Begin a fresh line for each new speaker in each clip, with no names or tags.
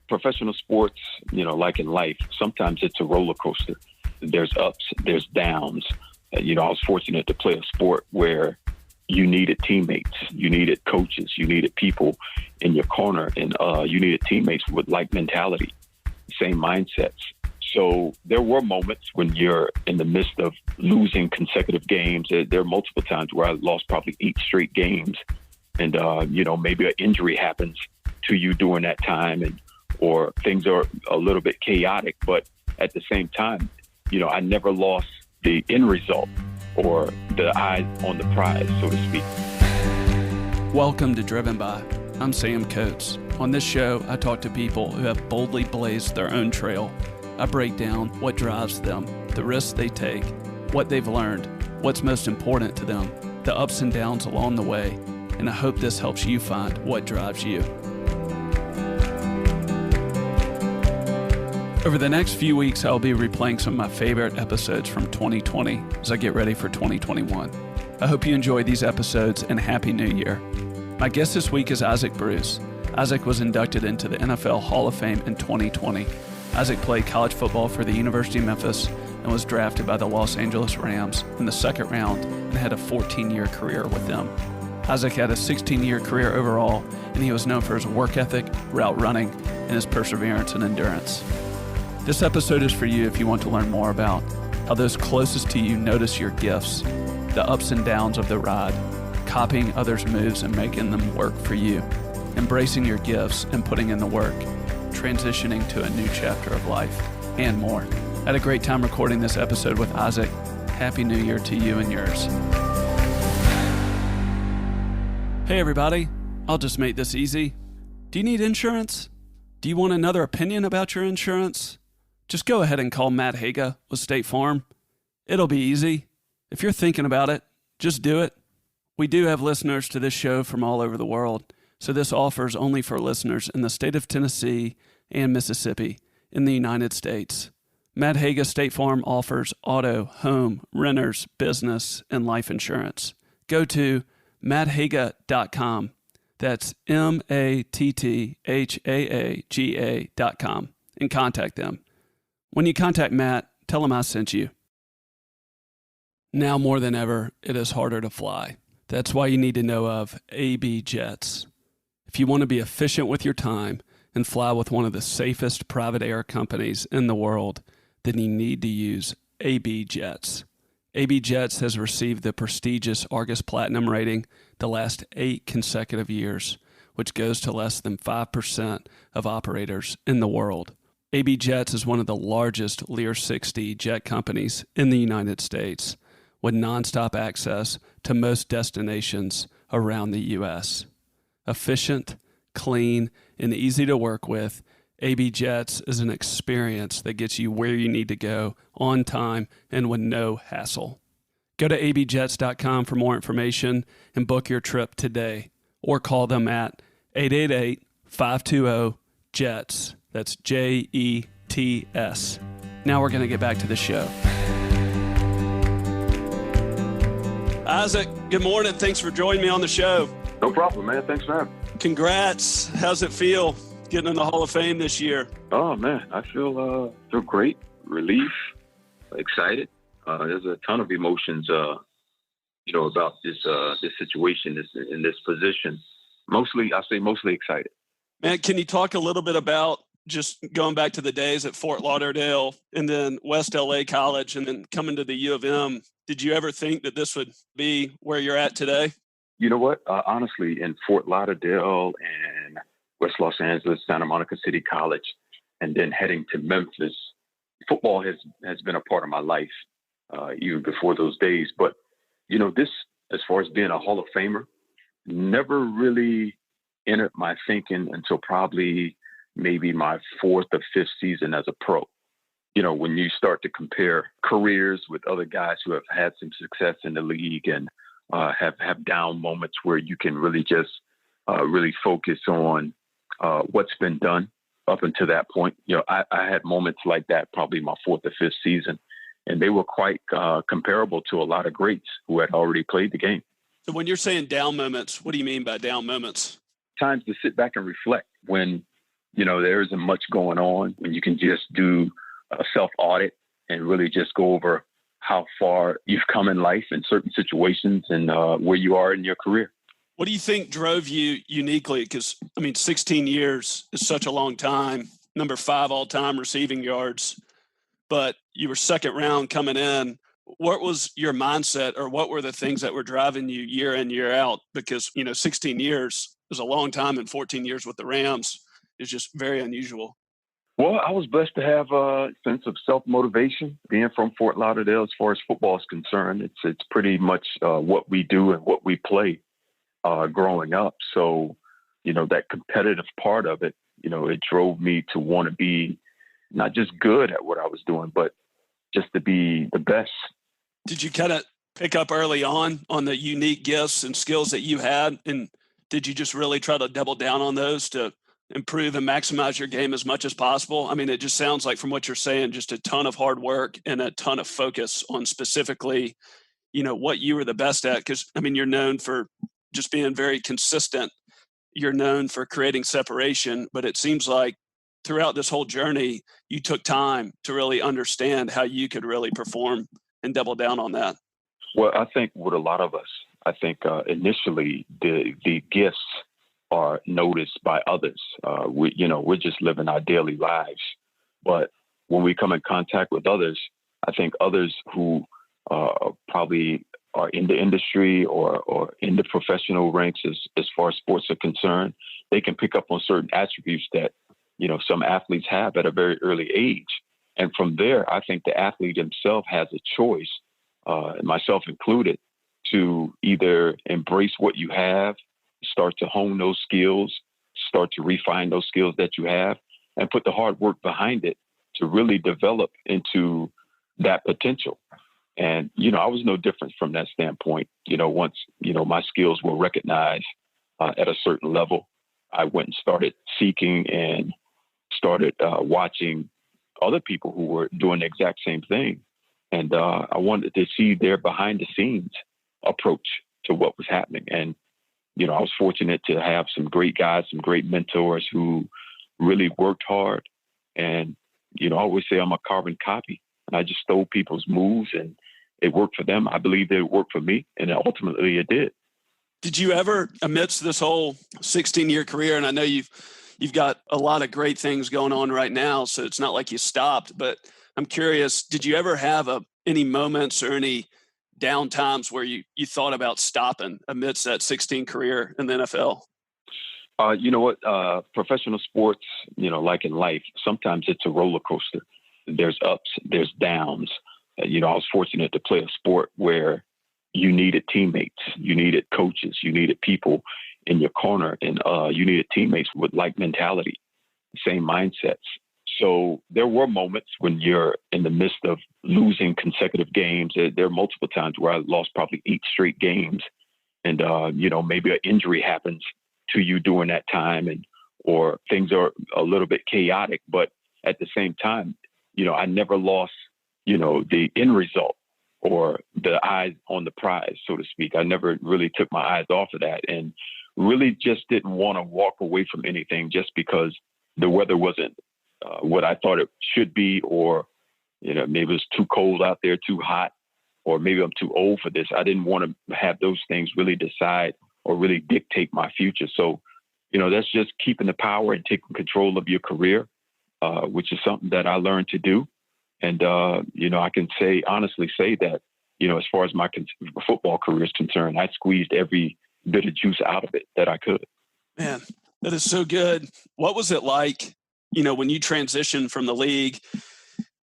professional sports, like in life, sometimes it's a roller coaster. There's ups, there's downs. I was fortunate to play a sport where you needed teammates, you needed coaches, you needed people in your corner, and you needed teammates with like mentality, same mindsets. So there were moments when you're in the midst of losing consecutive games. There are multiple times where I lost probably 8 straight games. And, maybe an injury happens to you during that time or things are a little bit chaotic. But at the same time, I never lost the end result or the eye on the prize, so to speak.
Welcome to Driven By. I'm Sam Coates. On this show, I talk to people who have boldly blazed their own trail. I break down what drives them, the risks they take, what they've learned, what's most important to them, the ups and downs along the way, and I hope this helps you find what drives you. Over the next few weeks, I'll be replaying some of my favorite episodes from 2020 as I get ready for 2021. I hope you enjoy these episodes and Happy New Year. My guest this week is Isaac Bruce. Isaac was inducted into the NFL Hall of Fame in 2020. Isaac played college football for the University of Memphis and was drafted by the Los Angeles Rams in the second round and had a 14-year career with them. Isaac had a 16-year career overall, and he was known for his work ethic, route running, and his perseverance and endurance. This episode is for you if you want to learn more about how those closest to you notice your gifts, the ups and downs of the ride, copying others' moves and making them work for you, embracing your gifts and putting in the work, transitioning to a new chapter of life, and more. I had a great time recording this episode with Isaac. Happy New Year to you and yours. Hey everybody, I'll just make this easy. Do you need insurance? Do you want another opinion about your insurance? Just go ahead and call Matt Haga with State Farm. It'll be easy. If you're thinking about it, just do it. We do have listeners to this show from all over the world, so this offer is only for listeners in the state of Tennessee and Mississippi in the United States. Matt Haga State Farm offers auto, home, renters, business, and life insurance. Go to matthaga.com. That's matthaga.com and contact them. When you contact Matt, tell him I sent you. Now more than ever, it is harder to fly. That's why you need to know of AB Jets. If you want to be efficient with your time and fly with one of the safest private air companies in the world, then you need to use AB Jets. AB Jets has received the prestigious Argus Platinum rating the last 8 consecutive years, which goes to less than 5% of operators in the world. AB Jets is one of the largest Lear 60 jet companies in the United States, with nonstop access to most destinations around the U.S. Efficient, clean, and easy to work with, AB Jets is an experience that gets you where you need to go on time and with no hassle. Go to abjets.com for more information and book your trip today, or call them at 888-520-JETS. That's Jets. Now we're going to get back to the show. Isaac, good morning. Thanks for joining me on the show.
No problem, man. Thanks for having me.
Congrats. How's it feel getting in the Hall of Fame this year?
Oh, man. I feel great. Relief. Excited. There's a ton of emotions, about this situation, in this position. Mostly excited.
Man, can you talk a little bit about just going back to the days at Fort Lauderdale and then West LA College and then coming to the U of M? Did you ever think that this would be where you're at today?
You know what? Honestly, in Fort Lauderdale and West Los Angeles, Santa Monica City College, and then heading to Memphis, football has been a part of my life even before those days. But, this, as far as being a Hall of Famer, never really entered my thinking until probably maybe my 4th or 5th season as a pro. When you start to compare careers with other guys who have had some success in the league and have down moments where you can really just really focus on what's been done up until that point. I had moments like that probably my 4th or 5th season, and they were quite comparable to a lot of greats who had already played the game.
So when you're saying down moments, what do you mean by down moments?
Times to sit back and reflect when there isn't much going on when you can just do a self-audit and really just go over how far you've come in life in certain situations and where you are in your career.
What do you think drove you uniquely? Because, 16 years is such a long time, number 5 all-time receiving yards, but you were second round coming in. What was your mindset, or what were the things that were driving you year in, year out? Because, 16 years is a long time, and 14 years with the Rams is just very unusual.
Well, I was blessed to have a sense of self-motivation. Being from Fort Lauderdale, as far as football is concerned, it's pretty much what we do and what we play growing up. So, that competitive part of it, it drove me to want to be not just good at what I was doing, but just to be the best.
Did you kind of pick up early on the unique gifts and skills that you had? And did you just really try to double down on those to improve and maximize your game as much as possible? It just sounds like, from what you're saying, just a ton of hard work and a ton of focus on specifically, what you were the best at. Because, you're known for just being very consistent. You're known for creating separation, but it seems like throughout this whole journey, you took time to really understand how you could really perform and double down on that.
Well, I think with a lot of us, initially the gifts are noticed by others. We're just living our daily lives. But when we come in contact with others, I think others who probably are in the industry or in the professional ranks as far as sports are concerned, they can pick up on certain attributes that, some athletes have at a very early age. And from there, I think the athlete himself has a choice, myself included, to either embrace what you have, start to hone those skills, start to refine those skills that you have, and put the hard work behind it to really develop into that potential. And, I was no different from that standpoint. Once, my skills were recognized at a certain level, I went and started seeking and started watching other people who were doing the exact same thing. And I wanted to see their behind the scenes approach to what was happening. And, I was fortunate to have some great guys, some great mentors who really worked hard. And, I always say I'm a carbon copy, and I just stole people's moves, and it worked for them. I believe it worked for me, and ultimately it did.
Did you ever, amidst this whole 16-year career, and I know you've got a lot of great things going on right now, so it's not like you stopped, but I'm curious, did you ever have any moments or any down times where you thought about stopping amidst that 16 career in the NFL?
You know what? Professional sports, like in life, sometimes it's a roller coaster. There's ups, there's downs. I was fortunate to play a sport where you needed teammates, you needed coaches, you needed people in your corner, and you needed teammates with like mentality, same mindsets. So there were moments when you're in the midst of losing consecutive games. There are multiple times where I lost probably 8 straight games, and maybe an injury happens to you during that time, or things are a little bit chaotic. But at the same time, I never lost, the end result or the eyes on the prize, so to speak. I never really took my eyes off of that, and really just didn't want to walk away from anything just because the weather wasn't what I thought it should be, or, maybe it was too cold out there, too hot, or maybe I'm too old for this. I didn't want to have those things really decide or really dictate my future. So, that's just keeping the power and taking control of your career, which is something that I learned to do. And, I can honestly say that, as far as my football career is concerned, I squeezed every bit of juice out of it that I could.
Man, that is so good. What was it like, when you transitioned from the league?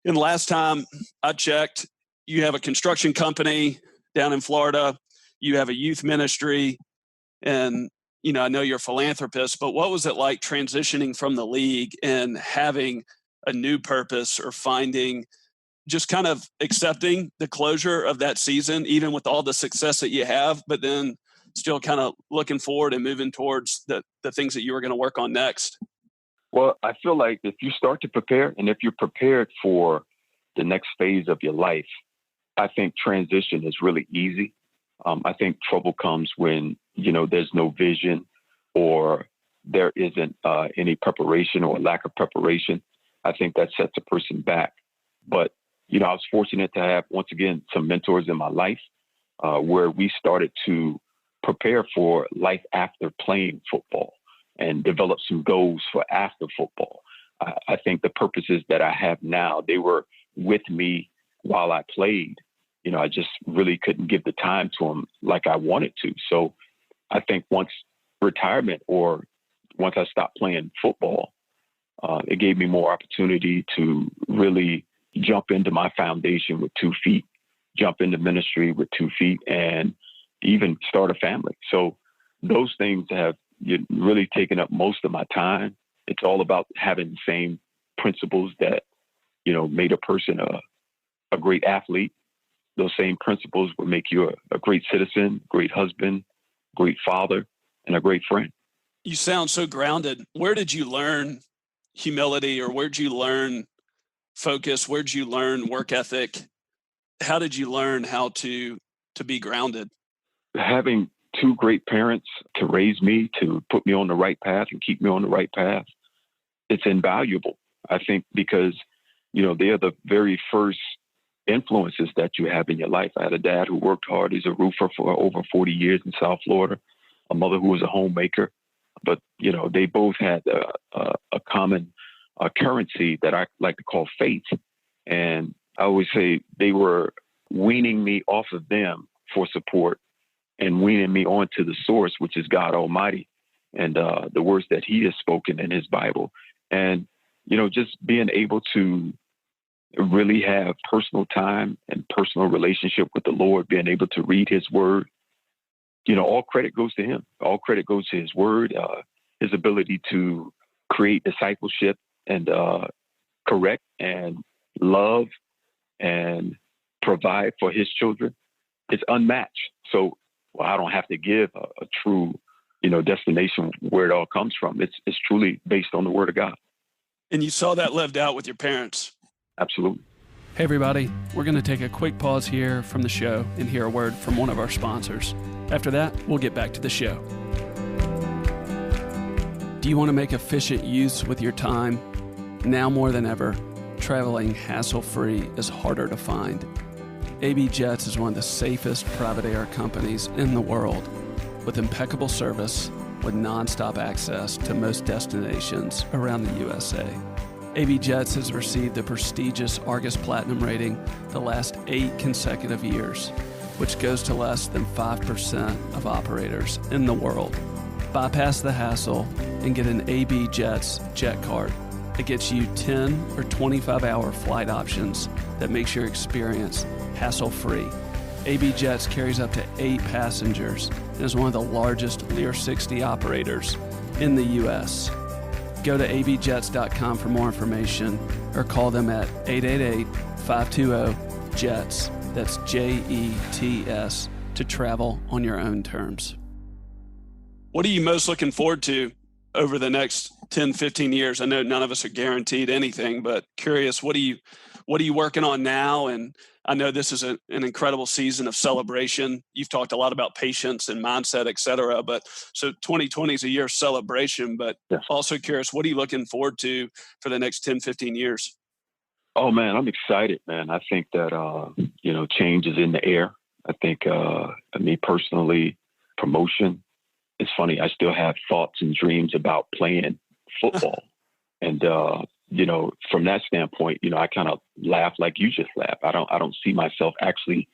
And last time I checked, you have a construction company down in Florida, you have a youth ministry, and, I know you're a philanthropist, but what was it like transitioning from the league and having a new purpose, or finding, just kind of accepting the closure of that season, even with all the success that you have, but then still kind of looking forward and moving towards the things that you were going to work on next?
Well, I feel like if you start to prepare, and if you're prepared for the next phase of your life, I think transition is really easy. I think trouble comes when, there's no vision, or there isn't any preparation or lack of preparation, I think that sets a person back. But, I was fortunate to have, once again, some mentors in my life where we started to prepare for life after playing football and develop some goals for after football. I think the purposes that I have now, they were with me while I played. I just really couldn't give the time to them like I wanted to. So I think once retirement or once I stopped playing football, it gave me more opportunity to really jump into my foundation with 2 feet, jump into ministry with 2 feet, and even start a family. So those things have really taken up most of my time. It's all about having the same principles that, made a person a great athlete. Those same principles will make you a great citizen, great husband, great father, and a great friend.
You sound so grounded. Where did you learn humility, or where did you learn focus? Where did you learn work ethic? How did you learn how to be grounded?
Having 2 great parents to raise me, to put me on the right path and keep me on the right path, it's invaluable. I think because, they are the very first influences that you have in your life. I had a dad who worked hard. He's a roofer for over 40 years in South Florida, a mother who was a homemaker. But, they both had a common currency that I like to call faith. And I always say they were weaning me off of them for support and weaning me onto the source, which is God Almighty, and the words that He has spoken in His Bible. And, just being able to really have personal time and personal relationship with the Lord, being able to read His Word, all credit goes to Him. All credit goes to His Word, His ability to create discipleship and correct and love and provide for His children. It's unmatched. So I don't have to give a true, destination where it all comes from. It's truly based on the Word of God.
And you saw that lived out with your parents.
Absolutely.
Hey, everybody. We're going to take a quick pause here from the show and hear a word from one of our sponsors. After that, we'll get back to the show. Do you want to make efficient use with your time? Now more than ever, traveling hassle-free is harder to find. AB Jets is one of the safest private air companies in the world, with impeccable service, with nonstop access to most destinations around the USA. AB Jets has received the prestigious Argus Platinum rating the last 8 consecutive years, which goes to less than 5% of operators in the world. Bypass the hassle and get an AB Jets Jet Card. It gets you 10 or 25-hour flight options that makes your experience hassle-free. AB Jets carries up to 8 passengers and is one of the largest Lear 60 operators in the U.S. Go to abjets.com for more information or call them at 888-520-JETS. That's JETS to travel on your own terms. What are you most looking forward to over the next 10, 15 years? I know none of us are guaranteed anything, but curious, what are you working on now? And I know this is an incredible season of celebration. You've talked a lot about patience and mindset, et cetera. But so 2020 is a year of celebration, but
yes.
Also curious, what are you looking forward to for the next 10, 15 years?
Oh, man, I'm excited, man. I think that, change is in the air. I think me personally, promotion. It's funny. I still have thoughts and dreams about playing football. And, from that standpoint, I kind of laugh like you just laughed. I don't see myself actually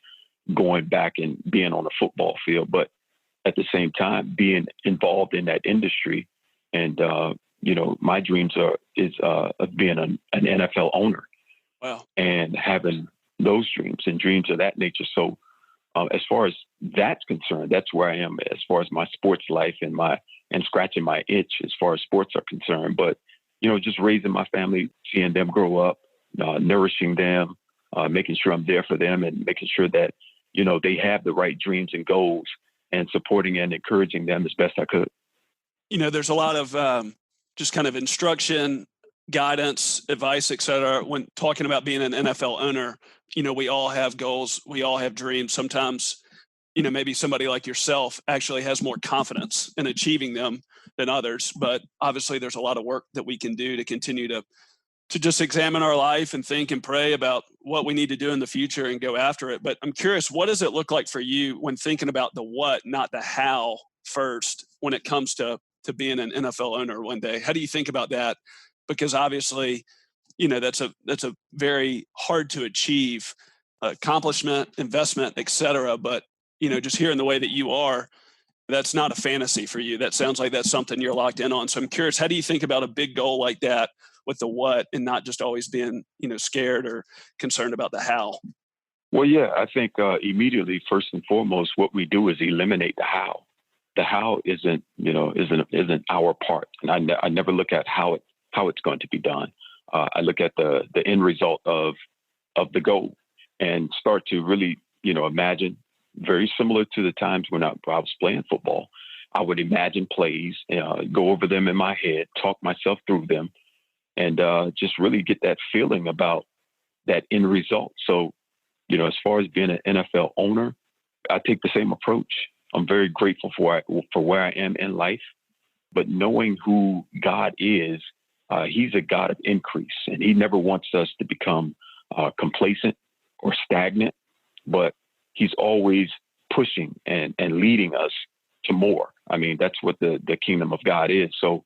going back and being on a football field, but at the same time, being involved in that industry. And, my dreams is of being an NFL owner.
Wow.
And having those dreams and dreams of that nature. So as far as that's concerned, that's where I am as far as my sports life and scratching my itch as far as sports are concerned. But, just raising my family, seeing them grow up, nourishing them, making sure I'm there for them and making sure that, they have the right dreams and goals and supporting and encouraging them as best I could.
There's a lot of just kind of instruction, guidance, advice, et cetera. When talking about being an NFL owner, we all have goals. We all have dreams. Sometimes maybe somebody like yourself actually has more confidence in achieving them than others. But obviously there's a lot of work that we can do to continue to just examine our life and think and pray about what we need to do in the future and go after it. But I'm curious, what does it look like for you when thinking about the what, not the how first, when it comes to being an NFL owner one day? How do you think about that? Because obviously, that's a very hard to achieve accomplishment, investment, et cetera. But, just hearing the way that you are, that's not a fantasy for you. That sounds like that's something you're locked in on. So I'm curious, how do you think about a big goal like that with the what, and not just always being, scared or concerned about the how?
Well, yeah, I think immediately, first and foremost, what we do is eliminate the how. The how isn't our part. And I never look at how it's going to be done. I look at the end result of the goal and start to really, imagine, very similar to the times when I was playing football. I would imagine plays, go over them in my head, talk myself through them, and just really get that feeling about that end result. So, as far as being an NFL owner, I take the same approach. I'm very grateful for where I am in life, but knowing who God is, He's a God of increase, and He never wants us to become complacent or stagnant, but He's always pushing and leading us to more. I mean, that's what the kingdom of God is. So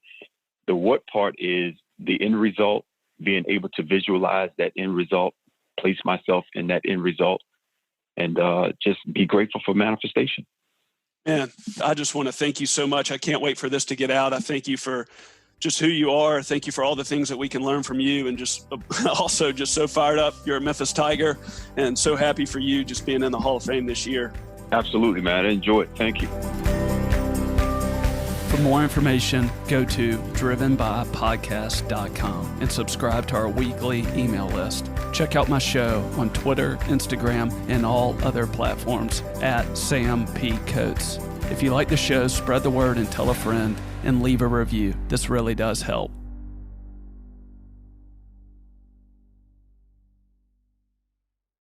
the what part is the end result, being able to visualize that end result, place myself in that end result, and just be grateful for manifestation.
Man, I just want to thank you so much. I can't wait for this to get out. I thank you for just who you are. Thank you for all the things that we can learn from you, and just also just so fired up. You're a Memphis Tiger, and so happy for you just being in the Hall of Fame this year.
Absolutely, man. I enjoy it. Thank you.
For more information, go to drivenbypodcast.com and subscribe to our weekly email list. Check out my show on Twitter, Instagram, and all other platforms at Sam P. Coates. If you like the show, spread the word and tell a friend, and leave a review. This really does help.